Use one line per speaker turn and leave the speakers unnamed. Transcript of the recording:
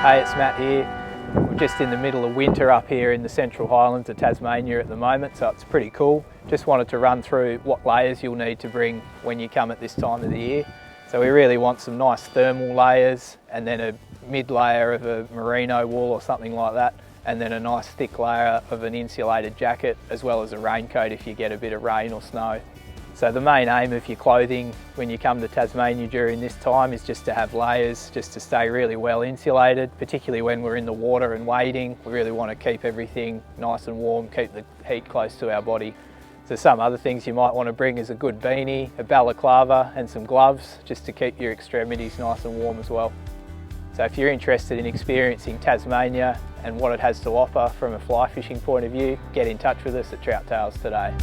Hey, it's Matt here. We're just in the middle of winter up here in the Central Highlands of Tasmania at the moment, so it's pretty cool. Just wanted to run through what layers you'll need to bring when you come at this time of the year. So we really want some nice thermal layers, and then a mid layer of a merino wool or something like that, and then a nice thick layer of an insulated jacket, as well as a raincoat if you get a bit of rain or snow. So the main aim of your clothing when you come to Tasmania during this time is just to have layers, just to stay really well insulated, particularly when we're in the water and wading. We really want to keep everything nice and warm, keep the heat close to our body. So some other things you might want to bring is a good beanie, a balaclava and some gloves, just to keep your extremities nice and warm as well. So if you're interested in experiencing Tasmania and what it has to offer from a fly fishing point of view, get in touch with us at Trout today.